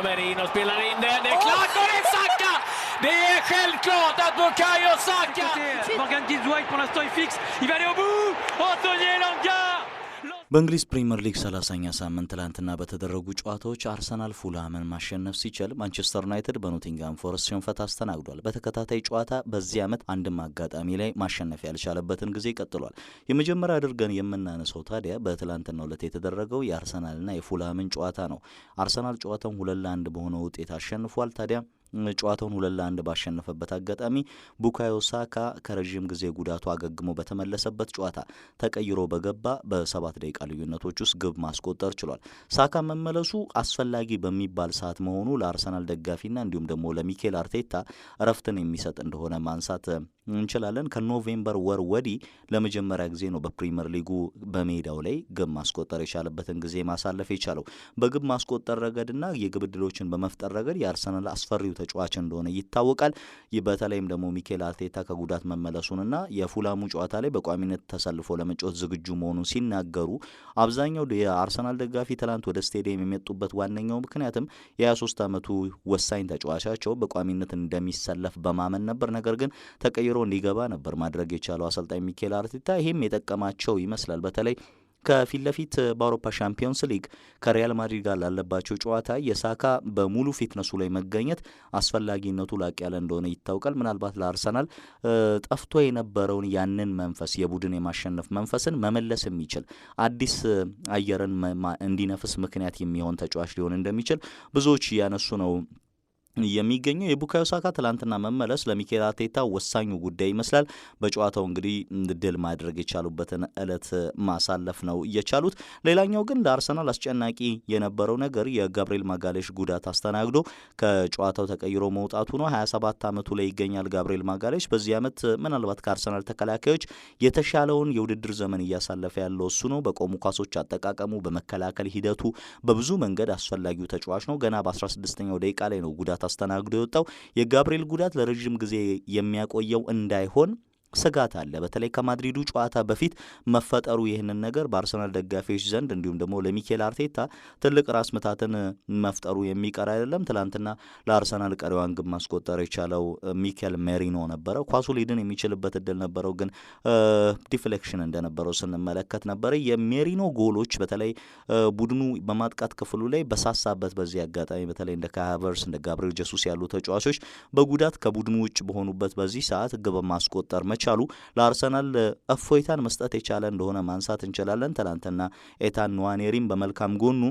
Merino spelar in den. Det är klart, och det är Saka! Det är självklart att Bukayo Saka... Morgan Gibbs White pour l'instant il fixe, il va aller au bout. Anthony Elanga. በእንግሊዝ ፕሪሚየር ሊግ 30ኛ ሳምንት ትላንትና በተደረጉ ጨዋታዎች አርሰናል ፉልሃምን ማሸነፍ ሲችል ማንቸስተር ዩናይትድ በኖቲንጋም ፎረስት ሽንፈት አስተናግዷል። በተከታታይ ጨዋታ በዚህ ዓመት አንድም አጋጣሚ ላይ ማሸነፍ ያልቻለበትን ጊዜ ቀጥሏል። የመጀመሪያ አድርገን የምናነሳው ታዲያ በትላንትናው ዕለት የተደረገው የአርሰናልና የፉልሃምን ጨዋታ ነው። አርሰናል ጨዋታውን 2-1 በሆነ ውጤት አሸንፏል። ታዲያ ጨዋታውን 2-1 ባሸነፈበት አጋጣሚ ቡካዮ ሳካ ከረጅም ጊዜ ጉዳቱ አገግሞ በተመለሰበት ጨዋታ ተቀይሮ በገባ በ7 ደቂቃ ልዩነቶች ውስጥ ግብ ማስቆጠር ችሏል። ሳካ መመለሱ አስፈላጊ በሚባል ሰዓት መሆኑ ለአርሰናል ደጋፊና እንዲሁም ደግሞ ለሚኬል አርቴታ እረፍትን የሚሰጥ እንደሆነ ማንሳት እንችላለን። ከኖቬምበር ወር ወዲህ ለመጀመሪያ ጊዜ ነው በፕሪሚየር ሊጉ በሜዳው ላይ ግብ ማስቆጠር የቻለበትን ጊዜ ማሳለፍ የቻለው። በግብ ማስቆጠር ረገድና የግብ ዕድሎችን በመፍጠር ረገድ የአርሰናል አስፈሪው ተጫዋች እንደሆነ ይታወቃል። በተለይም ደግሞ ሚኬል አርቴታ ከጉዳት መመለሱንና የፉላሙ ጨዋታ ላይ በቋሚነት ተሰልፎ ለመጫወት ዝግጁ መሆኑን ሲናገሩ አብዛኛው የአርሰናል ደጋፊ ትላንት ወደ ስቴዲየም የመጡበት ዋነኛው ምክንያትም የ23 ዓመቱ ወሳኝ ተጫዋቻቸው በቋሚነት እንደሚሰለፍ በማመን ነበር። ነገር ግን ተቀይሮ እንዲገባ ነበር ማድረግ የቻለው አሰልጣኝ ሚኬል አርቴታ። ይህም የጠቀማቸው ይመስላል። በተለይ ከፊት ለፊት በአውሮፓ ሻምፒዮንስ ሊግ ከሪያል ማድሪድ ጋር ላለባቸው ጨዋታ የሳካ በሙሉ ፊትነሱ ላይ መገኘት አስፈላጊነቱ ላቅ ያለ እንደሆነ ይታወቃል። ምናልባት ለአርሰናል ጠፍቶ የነበረውን ያንን መንፈስ የቡድን የማሸነፍ መንፈስን መመለስ የሚችል አዲስ አየርን እንዲነፍስ ምክንያት የሚሆን ተጫዋች ሊሆን እንደሚችል ብዙዎች እያነሱ ነው የሚገኘው። የቡካዮ ሳካ ትላንትና መመለስ ለሚኬል አርቴታ ወሳኙ ጉዳይ ይመስላል። በጨዋታው እንግዲህ ድል ማድረግ የቻሉበትን እለት ማሳለፍ ነው እየቻሉት። ሌላኛው ግን ለአርሰናል አስጨናቂ የነበረው ነገር የጋብሪኤል ማጋሌሽ ጉዳት አስተናግዶ ከጨዋታው ተቀይሮ መውጣቱ ነው። 27 ዓመቱ ላይ ይገኛል ጋብሪኤል ማጋሌሽ። በዚህ ዓመት ምናልባት ከአርሰናል ተከላካዮች የተሻለውን የውድድር ዘመን እያሳለፈ ያለው እሱ ነው። በቆሙ ኳሶች አጠቃቀሙ፣ በመከላከል ሂደቱ በብዙ መንገድ አስፈላጊው ተጫዋች ነው። ገና በ16ኛው ደቂቃ ላይ ነው ጉዳት አስተናግዶ የወጣው። የጋብሪኤል ጉዳት ለረጅም ጊዜ የሚያቆየው እንዳይሆን ስጋት አለ። በተለይ ከማድሪዱ ጨዋታ በፊት መፈጠሩ ይህንን ነገር በአርሰናል ደጋፊዎች ዘንድ እንዲሁም ደግሞ ለሚኬል አርቴታ ትልቅ ራስ ምታትን መፍጠሩ የሚቀር አይደለም። ትላንትና ለአርሰናል ቀሪዋን ግብ ማስቆጠር የቻለው ሚኬል ሜሪኖ ነበረ። ኳሱ ሊድን የሚችልበት እድል ነበረው፣ ግን ዲፍሌክሽን እንደነበረው ስንመለከት ነበረ። የሜሪኖ ጎሎች በተለይ ቡድኑ በማጥቃት ክፍሉ ላይ በሳሳበት በዚህ አጋጣሚ በተለይ እንደ ካይ ሃቨርትዝ እንደ ጋብሪኤል ጀሱስ ያሉ ተጫዋቾች በጉዳት ከቡድኑ ውጭ በሆኑበት በዚህ ሰዓት ግብ ማስቆጠር መቻሉ ለአርሰናል እፎይታን መስጠት የቻለ እንደሆነ ማንሳት እንችላለን። ትናንትና ኤታን ንዋኔሪም በመልካም ጎኑ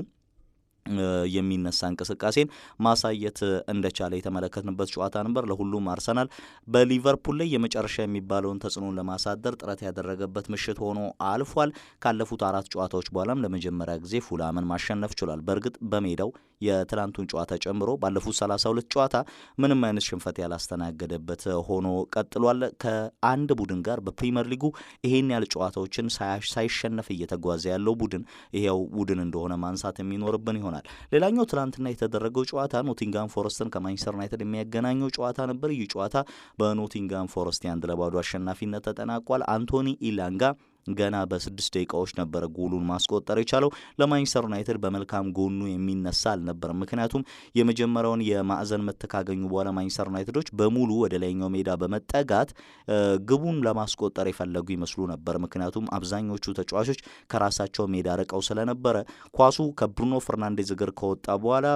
የሚነሳ እንቅስቃሴን ማሳየት እንደቻለ የተመለከትንበት ጨዋታ ነበር። ለሁሉም አርሰናል በሊቨርፑል ላይ የመጨረሻ የሚባለውን ተጽዕኖን ለማሳደር ጥረት ያደረገበት ምሽት ሆኖ አልፏል። ካለፉት 4 ጨዋታዎች በኋላም ለመጀመሪያ ጊዜ ፉልሃምን ማሸነፍ ችሏል። በእርግጥ በሜዳው የትላንቱን ጨዋታ ጨምሮ ባለፉት 32 ጨዋታ ምንም አይነት ሽንፈት ያላስተናገደበት ሆኖ ቀጥሏል። ከአንድ ቡድን ጋር በፕሪሚየር ሊጉ ይሄን ያህል ጨዋታዎችን ሳይሸነፍ እየተጓዘ ያለው ቡድን ይሄው ቡድን እንደሆነ ማንሳት የሚኖርብን ይሆናል። ሌላኛው ትላንትና የተደረገው ጨዋታ ኖቲንጋም ፎረስትን ከማንቸስተር ዩናይትድ የሚያገናኘው ጨዋታ ነበር። ይህ ጨዋታ በኖቲንጋም ፎረስት 1-2 አሸናፊነት ተጠናቋል። አንቶኒ ኢላንጋ ገና በ6 ደቂቃዎች ነበረ ጎሉን ማስቆጠር የቻለው። ለማንቸስተር ዩናይትድ በመልካም ጎኑ የሚነሳ አልነበረም። ምክንያቱም የመጀመሪያውን የማዕዘን ምት ካገኙ በኋላ ማንቸስተር ዩናይትዶች በሙሉ ወደ ላይኛው ሜዳ በመጠጋት ግቡን ለማስቆጠር የፈለጉ ይመስሉ ነበር። ምክንያቱም አብዛኞቹ ተጫዋቾች ከራሳቸው ሜዳ ርቀው ስለነበረ ኳሱ ከብሩኖ ፈርናንዴዝ እግር ከወጣ በኋላ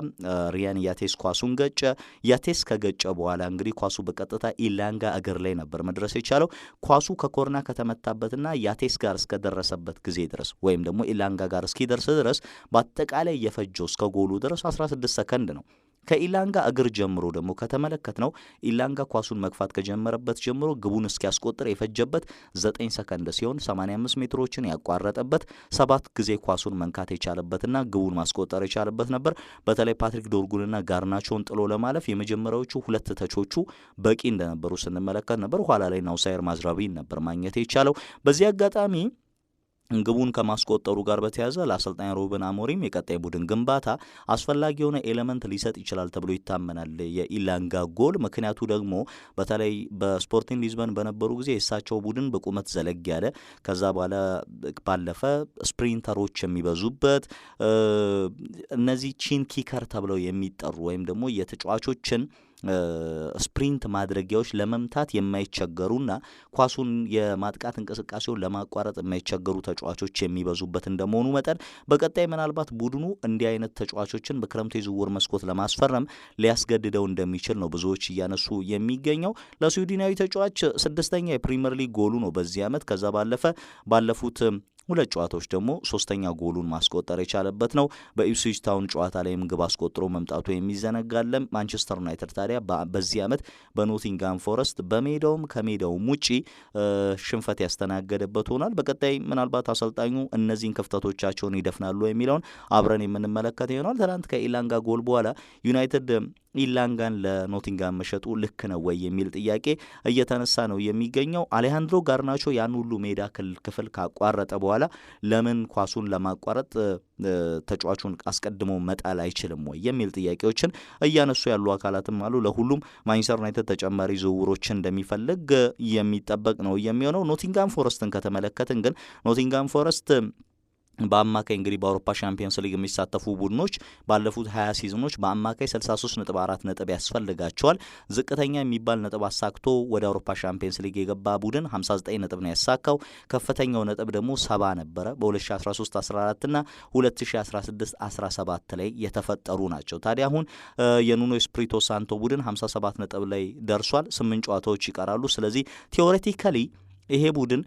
ሪያን ያቴስ ኳሱን ገጨ። ያቴስ ከገጨ በኋላ እንግዲህ ኳሱ በቀጥታ ኢላንጋ እግር ላይ ነበር መድረስ የቻለው። ኳሱ ከኮርና ከተመታበትና ያቴስ ጋር እስከደረሰበት ጊዜ ድረስ ወይም ደግሞ ኢላንጋ ጋር እስኪደርስ ድረስ በአጠቃላይ የፈጀው እስከ ጎሉ ድረስ 16 ሰከንድ ነው። ከኢላንጋ እግር ጀምሮ ደግሞ ከተመለከትነው ኢላንጋ ኳሱን መግፋት ከጀመረበት ጀምሮ ግቡን እስኪያስቆጥር የፈጀበት 9 ሰከንድ ሲሆን 85 ሜትሮችን ያቋረጠበት 7 ጊዜ ኳሱን መንካት የቻለበትና ግቡን ማስቆጠር የቻለበት ነበር። በተለይ ፓትሪክ ዶርጉንና ጋርናቾን ጥሎ ለማለፍ የመጀመሪያዎቹ 2 ተቾቹ በቂ እንደነበሩ ስንመለከት ነበር። ኋላ ላይ ናውሳይር ማዝራዊን ነበር ማግኘት የቻለው። በዚህ አጋጣሚ ግቡን ከማስቆጠሩ ጋር በተያያዘ ለአሰልጣኝ ሩበን አሞሪም የቀጣይ ቡድን ግንባታ አስፈላጊ የሆነ ኤሌመንት ሊሰጥ ይችላል ተብሎ ይታመናል የኢላንጋ ጎል። ምክንያቱ ደግሞ በተለይ በስፖርቲንግ ሊዝበን በነበሩ ጊዜ የእሳቸው ቡድን በቁመት ዘለግ ያለ ከዛ ባለፈ ስፕሪንተሮች የሚበዙበት እነዚህ ቺን ኪከር ተብለው የሚጠሩ ወይም ደግሞ የተጫዋቾችን ስፕሪንት ማድረጊያዎች ለመምታት የማይቸገሩና ኳሱን የማጥቃት እንቅስቃሴውን ለማቋረጥ የማይቸገሩ ተጫዋቾች የሚበዙበት እንደመሆኑ መጠን በቀጣይ ምናልባት ቡድኑ እንዲህ አይነት ተጫዋቾችን በክረምቱ የዝውውር መስኮት ለማስፈረም ሊያስገድደው እንደሚችል ነው ብዙዎች እያነሱ የሚገኘው። ለስዊድናዊ ተጫዋች 6ኛ የፕሪሚየር ሊግ ጎሉ ነው በዚህ ዓመት። ከዛ ባለፉት ሁለት ጨዋታዎች ደግሞ 3ኛ ጎሉን ማስቆጠር የቻለበት ነው። በኢፕስዊች ታውን ጨዋታ ላይም ግብ አስቆጥሮ መምጣቱ የሚዘነጋለም። ማንቸስተር ዩናይትድ ታዲያ በዚህ ዓመት በኖቲንጋም ፎረስት በሜዳውም ከሜዳውም ውጪ ሽንፈት ያስተናገደበት ሆኗል። በቀጣይ ምናልባት አሰልጣኙ እነዚህን ክፍተቶቻቸውን ይደፍናሉ የሚለውን አብረን የምንመለከት ይሆናል። ትናንት ከኢላንጋ ጎል በኋላ ዩናይትድ ኢላንጋን ለኖቲንጋም መሸጡ ልክ ነው ወይ የሚል ጥያቄ እየተነሳ ነው የሚገኘው። አሌሃንድሮ ጋርናቾ ያን ሁሉ ሜዳ ክፍል ካቋረጠ በኋላ ለምን ኳሱን ለማቋረጥ ተጫዋቹን አስቀድሞ መጣል አይችልም ወይ የሚል ጥያቄዎችን እያነሱ ያሉ አካላትም አሉ። ለሁሉም ማንቸስተር ዩናይትድ ተጨማሪ ዝውውሮችን እንደሚፈልግ የሚጠበቅ ነው የሚሆነው። ኖቲንጋም ፎረስትን ከተመለከትን ግን ኖቲንጋም ፎረስት በአማካይ እንግዲህ በአውሮፓ ሻምፒየንስ ሊግ የሚሳተፉ ቡድኖች ባለፉት 20 ሲዝኖች በአማካይ 63.4 ነጥብ ያስፈልጋቸዋል። ዝቅተኛ የሚባል ነጥብ አሳክቶ ወደ አውሮፓ ሻምፒየንስ ሊግ የገባ ቡድን 59 ነጥብ ነው ያሳካው። ከፍተኛው ነጥብ ደግሞ 70 ነበረ በ2013-14 እና 2016-17 ላይ የተፈጠሩ ናቸው። ታዲያ አሁን የኑኖ ኤስፒሪቶ ሳንቶ ቡድን 57 ነጥብ ላይ ደርሷል። 8 ጨዋታዎች ይቀራሉ። ስለዚህ ቴዎሬቲካሊ ይሄ ቡድን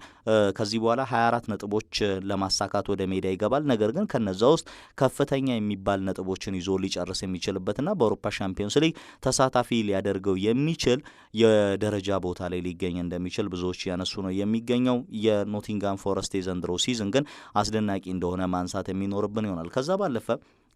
ከዚህ በኋላ 24 ነጥቦች ለማሳካት ወደ ሜዳ ይገባል። ነገር ግን ከነዛ ውስጥ ከፍተኛ የሚባል ነጥቦችን ይዞ ሊጨርስ የሚችልበትና በአውሮፓ ሻምፒዮንስ ሊግ ተሳታፊ ሊያደርገው የሚችል የደረጃ ቦታ ላይ ሊገኝ እንደሚችል ብዙዎች ያነሱ ነው የሚገኘው። የኖቲንጋም ፎረስት የዘንድሮ ሲዝን ግን አስደናቂ እንደሆነ ማንሳት የሚኖርብን ይሆናል። ከዛ ባለፈ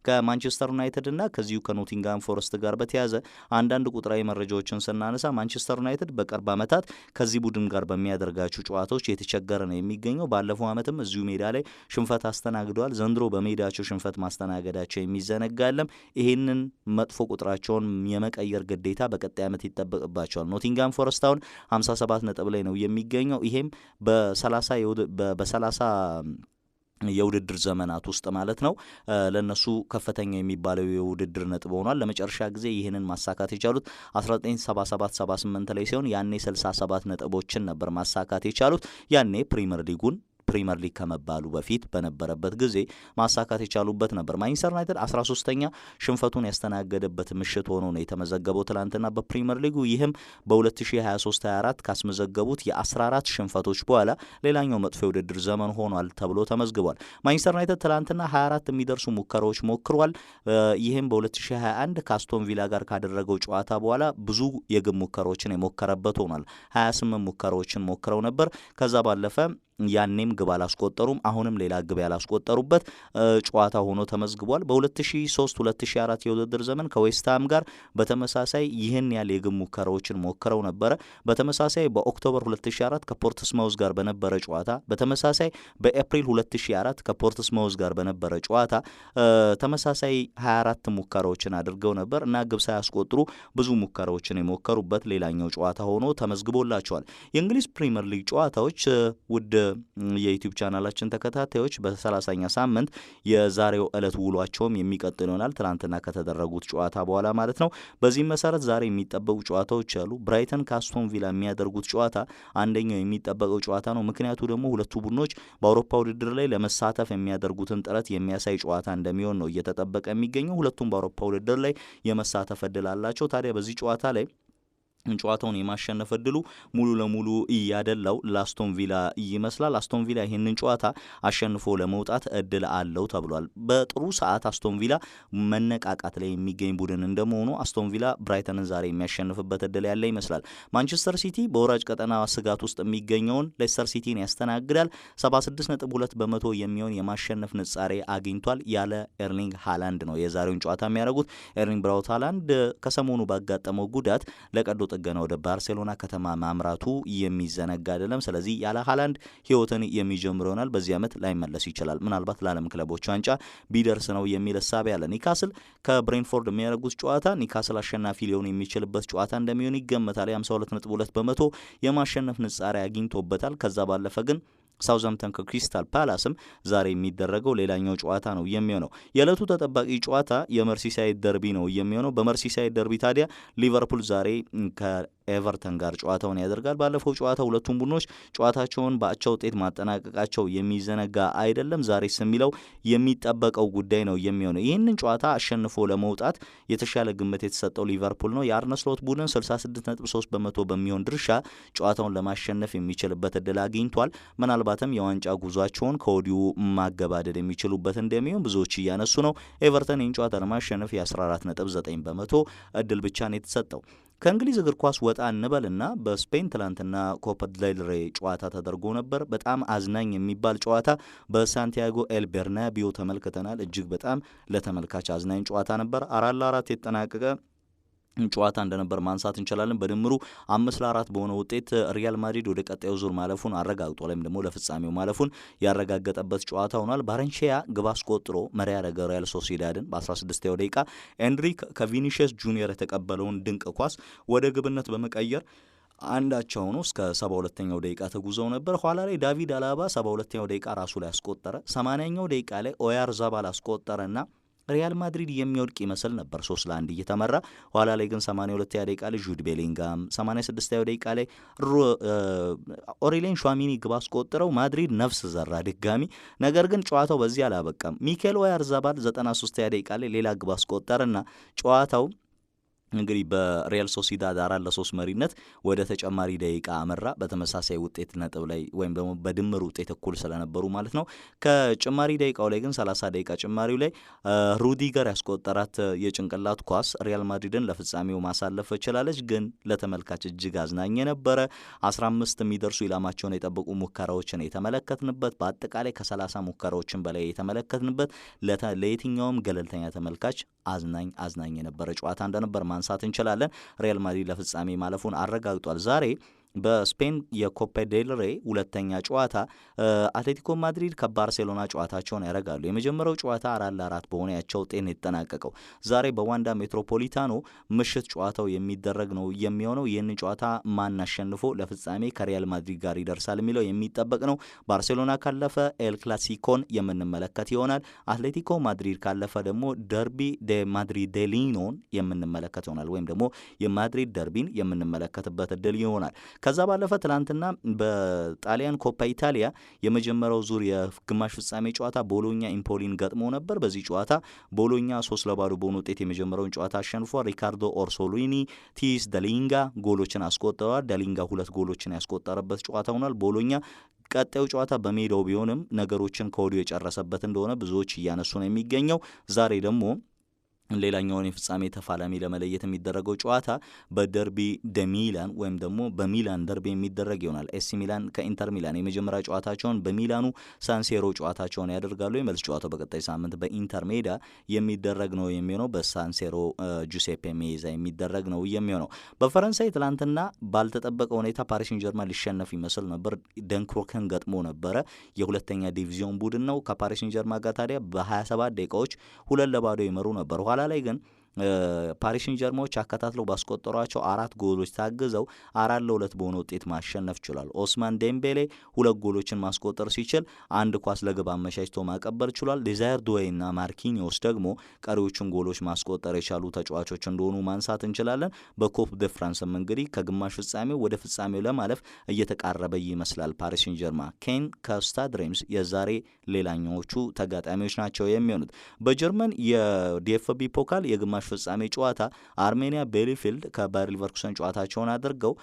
ከማንቸስተር ዩናይትድ እና ከዚሁ ከኖቲንጋም ፎረስት ጋር በተያያዘ አንዳንድ ቁጥራዊ መረጃዎችን ስናነሳ ማንቸስተር ዩናይትድ በቅርብ ዓመታት ከዚህ ቡድን ጋር በሚያደርጋቸው ጨዋታዎች የተቸገረ ነው የሚገኘው። ባለፈው ዓመትም እዚሁ ሜዳ ላይ ሽንፈት አስተናግደዋል። ዘንድሮ በሜዳቸው ሽንፈት ማስተናገዳቸው የሚዘነጋለም። ይህንን መጥፎ ቁጥራቸውን የመቀየር ግዴታ በቀጣይ ዓመት ይጠበቅባቸዋል። ኖቲንጋም ፎረስት አሁን 57 ነጥብ ላይ ነው የሚገኘው። ይሄም በ30 የውድድር ዘመናት ውስጥ ማለት ነው ለነሱ ከፍተኛ የሚባለው የውድድር ነጥብ ሆኗል። ለመጨረሻ ጊዜ ይህንን ማሳካት የቻሉት 1977-78 ላይ ሲሆን ያኔ 67 ነጥቦችን ነበር ማሳካት የቻሉት። ያኔ ፕሪሚየር ሊግ ከመባሉ በፊት በነበረበት ጊዜ ማሳካት የቻሉበት ነበር። ማንቸስተር ዩናይትድ 13ኛ ሽንፈቱን ያስተናገደበት ምሽት ሆኖ ነው የተመዘገበው ትላንትና በፕሪሚየር ሊጉ። ይህም በ2023-24 ካስመዘገቡት የ14 ሽንፈቶች በኋላ ሌላኛው መጥፎ የውድድር ዘመን ሆኗል ተብሎ ተመዝግቧል። ማንቸስተር ዩናይትድ ትላንትና 24 የሚደርሱ ሙከራዎች ሞክሯል። ይህም በ2021 ከአስቶን ቪላ ጋር ካደረገው ጨዋታ በኋላ ብዙ የግብ ሙከራዎችን የሞከረበት ሆኗል። 28 ሙከራዎችን ሞክረው ነበር። ከዛ ባለፈ ያኔም ግብ አላስቆጠሩም። አሁንም ሌላ ግብ ያላስቆጠሩበት ጨዋታ ሆኖ ተመዝግቧል። በ2003-2004 የውድድር ዘመን ከዌስትሃም ጋር በተመሳሳይ ይህን ያህል የግብ ሙከራዎችን ሞክረው ነበረ። በተመሳሳይ በኦክቶበር 2004 ከፖርትስማውዝ ጋር በነበረ ጨዋታ፣ በተመሳሳይ በኤፕሪል 2004 ከፖርትስማውዝ ጋር በነበረ ጨዋታ ተመሳሳይ 24 ሙከራዎችን አድርገው ነበር እና ግብ ሳያስቆጥሩ ብዙ ሙከራዎችን የሞከሩበት ሌላኛው ጨዋታ ሆኖ ተመዝግቦላቸዋል። የእንግሊዝ ፕሪሚየር ሊግ ጨዋታዎች ውድ የዩቲዩብ ቻናላችን ተከታታዮች በ30ኛ ሳምንት የዛሬው ዕለት ውሏቸውም የሚቀጥል ይሆናል ትናንትና ከተደረጉት ጨዋታ በኋላ ማለት ነው። በዚህም መሰረት ዛሬ የሚጠበቁ ጨዋታዎች አሉ። ብራይተን ከአስቶን ቪላ የሚያደርጉት ጨዋታ አንደኛው የሚጠበቀው ጨዋታ ነው። ምክንያቱ ደግሞ ሁለቱ ቡድኖች በአውሮፓ ውድድር ላይ ለመሳተፍ የሚያደርጉትን ጥረት የሚያሳይ ጨዋታ እንደሚሆን ነው እየተጠበቀ የሚገኘው። ሁለቱም በአውሮፓ ውድድር ላይ የመሳተፍ እድል አላቸው። ታዲያ በዚህ ጨዋታ ላይ ጨዋታውን የማሸነፍ እድሉ ሙሉ ለሙሉ እያደላው ለአስቶን ቪላ ይመስላል። አስቶን ቪላ ይህንን ጨዋታ አሸንፎ ለመውጣት እድል አለው ተብሏል። በጥሩ ሰዓት አስቶን ቪላ መነቃቃት ላይ የሚገኝ ቡድን እንደመሆኑ አስቶን ቪላ ብራይተንን ዛሬ የሚያሸንፍበት እድል ያለ ይመስላል። ማንቸስተር ሲቲ በወራጅ ቀጠና ስጋት ውስጥ የሚገኘውን ሌስተር ሲቲን ያስተናግዳል። 76.2 በመቶ የሚሆን የማሸነፍ ንጻሬ አግኝቷል። ያለ ኤርሊንግ ሃላንድ ነው የዛሬውን ጨዋታ የሚያደርጉት። ኤርሊንግ ብራውት ሃላንድ ከሰሞኑ ባጋጠመው ጉዳት ለቀዶ ጥገና ወደ ባርሴሎና ከተማ ማምራቱ የሚዘነጋ አይደለም። ስለዚህ ያለ ሃላንድ ህይወትን የሚጀምር ይሆናል። በዚህ ዓመት ላይመለስ ይችላል። ምናልባት ለዓለም ክለቦች ዋንጫ ቢደርስ ነው የሚል ሐሳብ ያለ። ኒካስል ከብሬንፎርድ የሚያደርጉት ጨዋታ ኒካስል አሸናፊ ሊሆን የሚችልበት ጨዋታ እንደሚሆን ይገመታል። 52.2 በመቶ የማሸነፍ ንጻሬ አግኝቶበታል። ከዛ ባለፈ ግን ሳውዛምፕተን ከክሪስታል ፓላስም ዛሬ የሚደረገው ሌላኛው ጨዋታ ነው የሚሆነው። የዕለቱ ተጠባቂ ጨዋታ የመርሲሳይድ ደርቢ ነው የሚሆነው። በመርሲሳይድ ደርቢ ታዲያ ሊቨርፑል ዛሬ ከኤቨርተን ጋር ጨዋታውን ያደርጋል። ባለፈው ጨዋታ ሁለቱም ቡድኖች ጨዋታቸውን በአቻ ውጤት ማጠናቀቃቸው የሚዘነጋ አይደለም። ዛሬስ የሚለው የሚጠበቀው ጉዳይ ነው የሚሆነው። ይህንን ጨዋታ አሸንፎ ለመውጣት የተሻለ ግምት የተሰጠው ሊቨርፑል ነው። የአርነ ስሎት ቡድን 66.3 በመቶ በሚሆን ድርሻ ጨዋታውን ለማሸነፍ የሚችልበት እድል አግኝቷል። ምናልባትም የዋንጫ ጉዟቸውን ከወዲሁ ማገባደድ የሚችሉበት እንደሚሆን ብዙዎች እያነሱ ነው። ኤቨርተን ይህን ጨዋታ ለማሸነፍ የ14.9 በመቶ እድል ብቻ ነው የተሰጠው። ከእንግሊዝ እግር ኳስ ወጣ እንበልና በስፔን ትላንትና ኮፓ ዴል ሬይ ጨዋታ ተደርጎ ነበር። በጣም አዝናኝ የሚባል ጨዋታ በሳንቲያጎ ኤል ቤርናቢዮ ተመልክተናል። እጅግ በጣም ለተመልካች አዝናኝ ጨዋታ ነበር። 4-4 የተጠናቀቀ ጨዋታ እንደነበር ማንሳት እንችላለን። በድምሩ 5-4 በሆነ ውጤት ሪያል ማድሪድ ወደ ቀጣዩ ዙር ማለፉን አረጋግጧል፣ ወይም ደግሞ ለፍጻሜው ማለፉን ያረጋገጠበት ጨዋታ ሆኗል። ባረንሺያ ግብ አስቆጥሮ መሪ ያደረገው ሪያል ሶሲዳድን በ16ኛው ደቂቃ ኤንድሪክ ከቪኒሺየስ ጁኒየር የተቀበለውን ድንቅ ኳስ ወደ ግብነት በመቀየር አንዳቸው ሆኖ እስከ 72ኛው ደቂቃ ተጉዘው ነበር። ኋላ ላይ ዳቪድ አላባ 72ኛው ደቂቃ ራሱ ላይ አስቆጠረ። 80ኛው ደቂቃ ላይ ኦያር ዛባል አስቆጠረና ሪያል ማድሪድ የሚወድቅ ይመስል ነበር 3-1 እየተመራ። ኋላ ላይ ግን 82ኛው ደቂቃ ላይ ጁድ ቤሊንጋም፣ 86ኛው ደቂቃ ላይ ኦሬሊያን ሹዋሚኒ ግብ አስቆጥረው ማድሪድ ነፍስ ዘራ ድጋሚ። ነገር ግን ጨዋታው በዚህ አላበቃም። ሚኬል ኦያርዛባል 93ኛው ደቂቃ ላይ ሌላ ግብ አስቆጠረና ጨዋታው እንግዲህ በሪያል ሶሲዳድ 4-3 መሪነት ወደ ተጨማሪ ደቂቃ አመራ። በተመሳሳይ ውጤት ነጥብ ላይ ወይም ደግሞ በድምር ውጤት እኩል ስለነበሩ ማለት ነው። ከጭማሪ ደቂቃው ላይ ግን 30 ደቂቃ ጭማሪው ላይ ሩዲገር ያስቆጠራት የጭንቅላት ኳስ ሪያል ማድሪድን ለፍጻሜው ማሳለፍ ችላለች። ግን ለተመልካች እጅግ አዝናኝ ነበረ። 15 የሚደርሱ ኢላማቸውን የጠበቁ ሙከራዎችን የተመለከትንበት፣ በአጠቃላይ ከ30 ሙከራዎችን በላይ የተመለከትንበት ለየትኛውም ገለልተኛ ተመልካች አዝናኝ የነበረ ጨዋታ እንደነበር ማንሳት እንችላለን። ሪያል ማድሪድ ለፍጻሜ ማለፉን አረጋግጧል። ዛሬ በስፔን የኮፓ ዴል ሬይ ሁለተኛ ጨዋታ አትሌቲኮ ማድሪድ ከባርሴሎና ጨዋታቸውን ያደርጋሉ። የመጀመሪያው ጨዋታ 4-4 በሆነ ያቻ ውጤት የተጠናቀቀው። ዛሬ በዋንዳ ሜትሮፖሊታኖ ምሽት ጨዋታው የሚደረግ ነው የሚሆነው። ይህንን ጨዋታ ማን አሸንፎ ለፍጻሜ ከሪያል ማድሪድ ጋር ይደርሳል የሚለው የሚጠበቅ ነው። ባርሴሎና ካለፈ ኤል ክላሲኮን የምንመለከት ይሆናል። አትሌቲኮ ማድሪድ ካለፈ ደግሞ ደርቢ ደ ማድሪዴሊኖን የምንመለከት ይሆናል፣ ወይም ደግሞ የማድሪድ ደርቢን የምንመለከትበት እድል ይሆናል። ከዛ ባለፈ ትላንትና በጣሊያን ኮፓ ኢታሊያ የመጀመሪያው ዙር የግማሽ ፍጻሜ ጨዋታ ቦሎኛ ኢምፖሊን ገጥሞ ነበር። በዚህ ጨዋታ ቦሎኛ 3-0 በሆነ ውጤት የመጀመሪያውን ጨዋታ አሸንፏል። ሪካርዶ ኦርሶሊኒ፣ ቲስ ደሊንጋ ጎሎችን አስቆጥረዋል። ደሊንጋ 2 ጎሎችን ያስቆጠረበት ጨዋታ ሆኗል። ቦሎኛ ቀጣዩ ጨዋታ በሜዳው ቢሆንም ነገሮችን ከወዲሁ የጨረሰበት እንደሆነ ብዙዎች እያነሱ ነው የሚገኘው። ዛሬ ደግሞ ሌላኛውን የፍጻሜ ተፋላሚ ለመለየት የሚደረገው ጨዋታ በደርቢ ደ ሚላን ወይም ደግሞ በሚላን ደርቢ የሚደረግ ይሆናል። ኤሲ ሚላን ከኢንተር ሚላን የመጀመሪያ ጨዋታቸውን በሚላኑ ሳንሴሮ ጨዋታቸውን ያደርጋሉ። የመልስ ጨዋታው በቀጣይ ሳምንት በኢንተር ሜዳ የሚደረግ ነው የሚሆነው። በሳንሴሮ ጁሴፔ ሜዛ የሚደረግ ነው የሚሆነው። በፈረንሳይ ትላንትና ባልተጠበቀ ሁኔታ ፓሪስ ሴን ጀርመን ሊሸነፍ ይመስል ነበር። ደንክሮክን ገጥሞ ነበረ። የሁለተኛ ዲቪዚዮን ቡድን ነው። ከፓሪስ ሴን ጀርመን ጋር ታዲያ በ27 ደቂቃዎች 2-0 ይመሩ ነበር። ኋላ ላይ ግን ፓሪስ ሴን ጀርመኖች አከታትለው ባስቆጠሯቸው 4 ጎሎች ታግዘው 4-2 በሆነ ውጤት ማሸነፍ ችሏል። ኦስማን ዴምቤሌ 2 ጎሎችን ማስቆጠር ሲችል 1 ኳስ ለግብ አመቻችቶ ማቀበል ችሏል። ዴዛይር ዱዌ እና ማርኪኒዮስ ደግሞ ቀሪዎቹን ጎሎች ማስቆጠር የቻሉ ተጫዋቾች እንደሆኑ ማንሳት እንችላለን። በኮፕ ደ ፍራንስም እንግዲህ ከግማሽ ፍጻሜው ወደ ፍጻሜው ለማለፍ እየተቃረበ ይመስላል ፓሪስ ሴን ጀርመን። ኬን ከስታድ ሬምስ የዛሬ ሌላኛዎቹ ተጋጣሚዎች ናቸው የሚሆኑት። በጀርመን የዲኤፍቢ ፖካል የግማሽ ፍጻሜ ጨዋታ አርሜኒያ ቤሊፊልድ ከባየር ሊቨርኩሰን ጨዋታቸውን አድርገው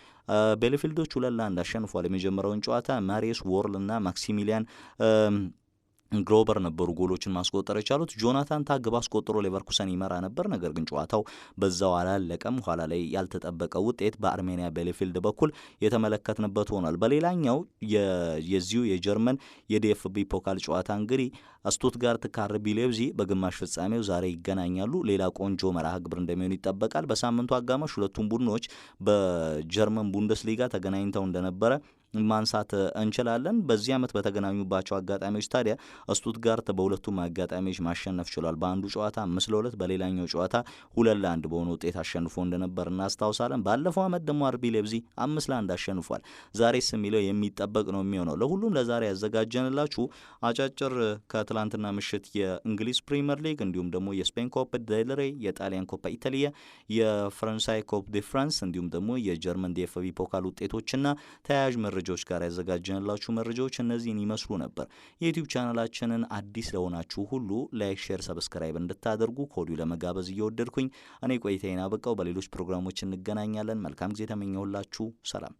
ቤሊፊልዶች 2-1 አሸንፏል። የመጀመሪያውን ጨዋታ ማሪየስ ዎርል እና ማክሲሚሊያን ግሮበር ነበሩ ጎሎችን ማስቆጠር የቻሉት። ጆናታን ታህ ግብ አስቆጥሮ ሌቨርኩሰን ይመራ ነበር። ነገር ግን ጨዋታው በዛው አላለቀም። ኋላ ላይ ያልተጠበቀ ውጤት በአርሜኒያ ቤሌፊልድ በኩል የተመለከትንበት ሆኗል። በሌላኛው የዚሁ የጀርመን የዲኤፍቢ ፖካል ጨዋታ እንግዲህ ስቱትጋርት ከአርቢ ሌፕዚግ በግማሽ ፍጻሜው ዛሬ ይገናኛሉ። ሌላ ቆንጆ መርሃ ግብር እንደሚሆን ይጠበቃል። በሳምንቱ አጋማሽ ሁለቱም ቡድኖች በጀርመን ቡንደስሊጋ ተገናኝተው እንደነበረ ማንሳት እንችላለን። በዚህ ዓመት በተገናኙባቸው አጋጣሚዎች ታዲያ ስቱትጋርት በሁለቱም አጋጣሚዎች ማሸነፍ ችሏል። በአንዱ ጨዋታ 5-2 በሌላኛው ጨዋታ 2-1 በሆነ ውጤት አሸንፎ እንደነበር እናስታውሳለን። ባለፈው ዓመት ደግሞ አርቢ ሌፕዚግ 5-1 አሸንፏል። ዛሬስ የሚለው የሚጠበቅ ነው የሚሆነው። ለሁሉም ለዛሬ ያዘጋጀንላችሁ አጫጭር ከትላንትና ምሽት የእንግሊዝ ፕሪሚየር ሊግ እንዲሁም ደግሞ የስፔን ኮፕ ዴል ሬይ፣ የጣሊያን ኮፓ ኢታሊያ፣ የፈረንሳይ ኮፕ ዲ ፍራንስ እንዲሁም ደግሞ የጀርመን ዲኤፍቢ ፖካል ውጤቶችና ተያያዥ መረጃዎች ጋር ያዘጋጀንላችሁ መረጃዎች እነዚህን ይመስሉ ነበር። የዩቲዩብ ቻናላችንን አዲስ ለሆናችሁ ሁሉ ላይክ፣ ሼር፣ ሰብስክራይብ እንድታደርጉ ከወዲሁ ለመጋበዝ እየወደድኩኝ እኔ ቆይታዬን አበቃው። በሌሎች ፕሮግራሞች እንገናኛለን። መልካም ጊዜ ተመኘሁላችሁ። ሰላም።